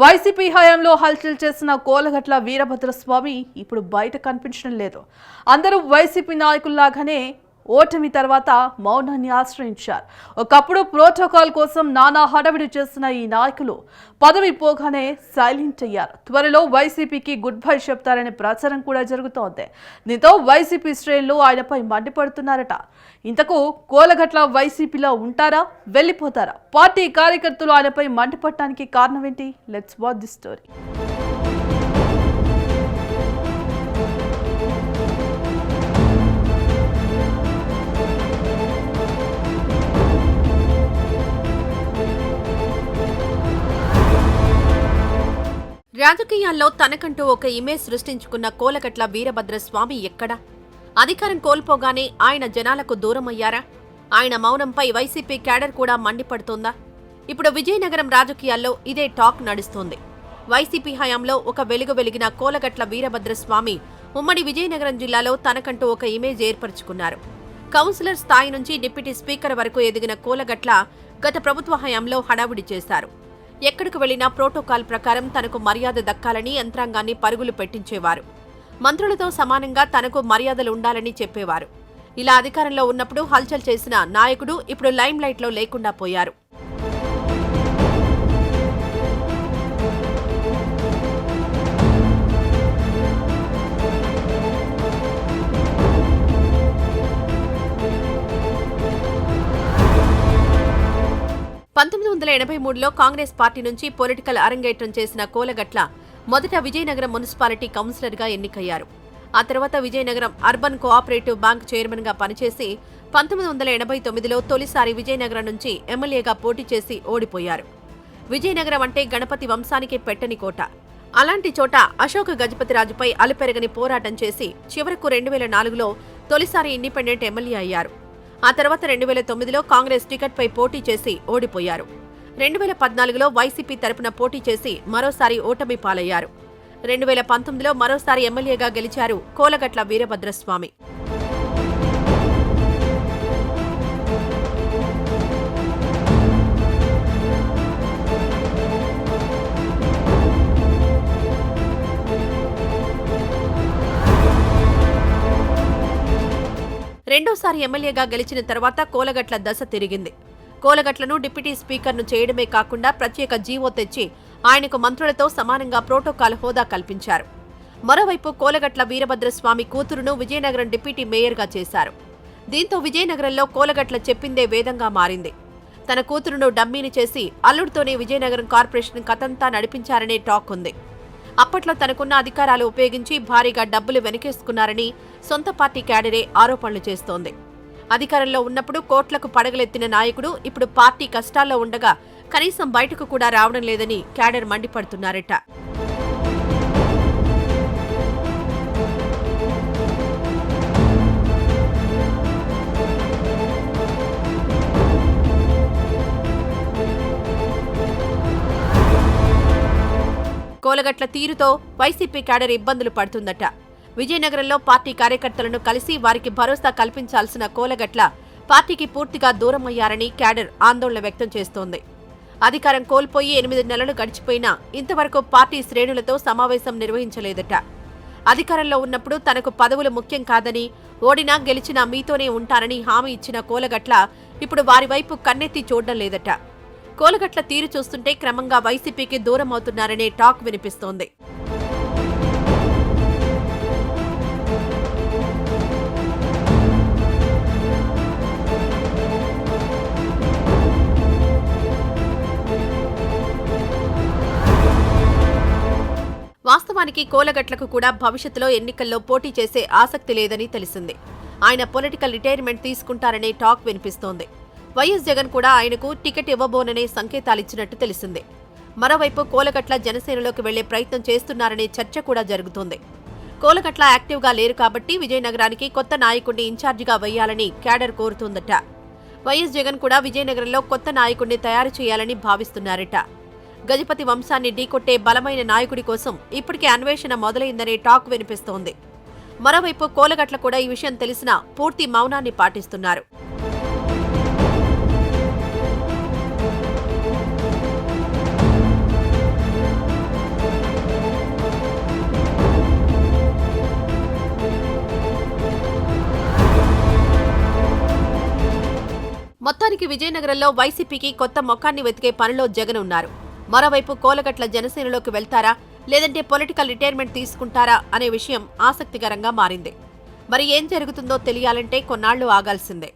YCP హయాంలో హల్చల్ చేసిన కోలగట్ల వీరభద్రస్వామి ఇప్పుడు బయట కనిపించడం లేదు. అందరూ వైసీపీ నాయకుల్లాగానే ఓటమి తర్వాత మౌనాన్ని ఆశ్రయించారు. ఒకప్పుడు ప్రోటోకాల్ కోసం నానా హడావిడి చేసిన ఈ నాయకులు పదవి పోగానే సైలెంట్ అయ్యారు. త్వరలో వైసీపీకి గుడ్ బై చెప్తారనే ప్రచారం కూడా జరుగుతోంది. దీంతో వైసీపీ శ్రేణులు ఆయనపై మండిపడుతున్నారట. ఇంతకు కోలగట్ల వైసీపీలో ఉంటారా, వెళ్ళిపోతారా? పార్టీ కార్యకర్తలు ఆయనపై మండిపడటానికి కారణం ఏంటి? Let's watch the story. రాజకీయాల్లో తనకంటూ ఒక ఇమేజ్ సృష్టించుకున్న కోలగట్ల వీరభద్రస్వామి ఎక్కడా? అధికారం కోల్పోగానే ఆయన జనాలకు దూరమయ్యారా? ఆయన మౌనంపై వైసీపీ క్యాడర్ కూడా మండిపడుతోందా? ఇప్పుడు విజయనగరం రాజకీయాల్లో ఇదే టాక్ నడుస్తోంది. వైసీపీ హయాంలో ఒక వెలుగు వెలిగిన కోలగట్ల వీరభద్రస్వామి ఉమ్మడి విజయనగరం జిల్లాలో తనకంటూ ఒక ఇమేజ్ ఏర్పరచుకున్నారు. కౌన్సిలర్ స్థాయి నుంచి డిప్యూటీ స్పీకర్ వరకు ఎదిగిన కోలగట్ల గత ప్రభుత్వ హయాంలో హడావుడి చేశారు. ఎక్కడికి వెళ్లినా ప్రోటోకాల్ ప్రకారం తనకు మర్యాద దక్కాలని యంత్రాంగాన్ని పరుగులు పెట్టించేవారు. మంత్రులతో సమానంగా తనకు మర్యాదలు ఉండాలని చెప్పేవారు. ఇలా అధికారంలో ఉన్నప్పుడు హల్చల్ చేసిన నాయకుడు ఇప్పుడు లైమ్ లైట్లో లేకుండా పోయారు. లో కాంగ్రెస్ పార్టీ నుంచి పొలిటికల్ అరంగేట్రం చేసిన కోలగట్ల మొదట విజయనగరం మున్సిపాలిటీ కౌన్సిలర్గా ఎన్నికయ్యారు. ఆ తర్వాత విజయనగరం అర్బన్ కోఆపరేటివ్ బ్యాంక్ చైర్మన్గా పనిచేసి 1989లో తొలిసారి విజయనగరం నుంచి ఎమ్మెల్యేగా పోటీ చేసి ఓడిపోయారు. విజయనగరం అంటే గణపతి వంశానికి పెట్టని కోట. అలాంటి చోట అశోక గజపతిరాజుపై అలుపెరగని పోరాటం చేసి చివరకు 2004లో తొలిసారి ఇండిపెండెంట్ ఎమ్మెల్యే అయ్యారు. ఆ తర్వాత 2009లో కాంగ్రెస్ టికెట్పై పోటీ చేసి ఓడిపోయారు. 2014లో వైసీపీ తరపున పోటీ చేసి మరోసారి ఓటమి పాలయ్యారు. 2019లో మరోసారి ఎమ్మెల్యేగా గెలిచారు కోలగట్ల వీరభద్రస్వామి. రెండోసారి ఎమ్మెల్యేగా గెలిచిన తర్వాత కోలగట్ల దశ తిరిగింది. కోలగట్లను డిప్యూటీ స్పీకర్ను చేయడమే కాకుండా ప్రత్యేక జీవో తెచ్చి ఆయనకు మంత్రులతో సమానంగా ప్రోటోకాల్ హోదా కల్పించారు. మరోవైపు కోలగట్ల వీరభద్రస్వామి కూతురును విజయనగరం డిప్యూటీ మేయర్గా చేశారు. దీంతో విజయనగరంలో కోలగట్ల చెప్పిందే వేదంగా మారింది. తన కూతురును డమ్మీని చేసి అల్లుడితోనే విజయనగరం కార్పొరేషన్ కథంతా నడిపించారనే టాక్ ఉంది. అప్పట్లో తనకున్న అధికారాలు ఉపయోగించి భారీగా డబ్బులు వెనకేసుకున్నారని సొంత పార్టీ క్యాడరే ఆరోపణలు చేస్తోంది. అధికారంలో ఉన్నప్పుడు కోట్లకు పడగలెత్తిన నాయకుడు ఇప్పుడు పార్టీ కష్టాల్లో ఉండగా కనీసం బయటకు కూడా రావడం లేదని క్యాడర్ మండిపడుతున్నారట. కోలగట్ల తీరుతో వైసీపీ క్యాడర్ ఇబ్బందులు పడుతుందట. విజయనగరంలో పార్టీ కార్యకర్తలను కలిసి వారికి భరోసా కల్పించాల్సిన కోలగట్ల పార్టీకి పూర్తిగా దూరమయ్యారని క్యాడర్ ఆందోళన వ్యక్తం చేస్తోంది. అధికారం కోల్పోయి 8 నెలలు గడిచిపోయినా ఇంతవరకు పార్టీ శ్రేణులతో సమావేశం నిర్వహించలేదట. అధికారంలో ఉన్నప్పుడు తనకు పదవులు ముఖ్యం కాదని, ఓడినా గెలిచినా మీతోనే ఉంటారని హామీ ఇచ్చిన కోలగట్ల ఇప్పుడు వారి వైపు కన్నెత్తి చూడడం లేదట. కోలగట్ల తీరు చూస్తుంటే క్రమంగా వైసీపీకి దూరం అవుతున్నారనే టాక్ వినిపిస్తోంది. వాస్తవానికి కోలగట్లకు కూడా భవిష్యత్తులో ఎన్నికల్లో పోటీ చేసే ఆసక్తి లేదని తెలిసింది. ఆయన పొలిటికల్ రిటైర్మెంట్ తీసుకుంటారనే టాక్ వినిపిస్తోంది. వైఎస్ జగన్ కూడా ఆయనకు టికెట్ ఇవ్వబోననే సంకేతాలిచ్చినట్టు తెలిసింది. మరోవైపు కోలగట్ల జనసేనలోకి వెళ్లే ప్రయత్నం చేస్తున్నారనే చర్చ కూడా జరుగుతోంది. కోలగట్ల యాక్టివ్గా లేరు కాబట్టి విజయనగరానికి కొత్త నాయకుడిని ఇన్ఛార్జిగా వేయాలని క్యాడర్ కోరుతోందట. వైఎస్ జగన్ కూడా విజయనగరంలో కొత్త నాయకుడిని తయారు చేయాలని భావిస్తున్నారట. గజపతి వంశాన్ని ఢీకొట్టే బలమైన నాయకుడి కోసం ఇప్పటికే అన్వేషణ మొదలైందనే టాక్ వినిపిస్తోంది. మరోవైపు కోలగట్ల కూడా ఈ విషయం తెలిసినా పూర్తి మౌనాన్ని పాటిస్తున్నారు. మొత్తానికి విజయనగరంలో వైసీపీకి కొత్త మొక్కాన్ని వెతికే పనిలో జగన్ ఉన్నారు. మరోవైపు కోలగట్ల జనసేనలోకి వెళ్తారా లేదంటే పొలిటికల్ రిటైర్మెంట్ తీసుకుంటారా అనే విషయం ఆసక్తికరంగా మారింది. మరి ఏం జరుగుతుందో తెలియాలంటే కొన్నాళ్లు ఆగాల్సిందే.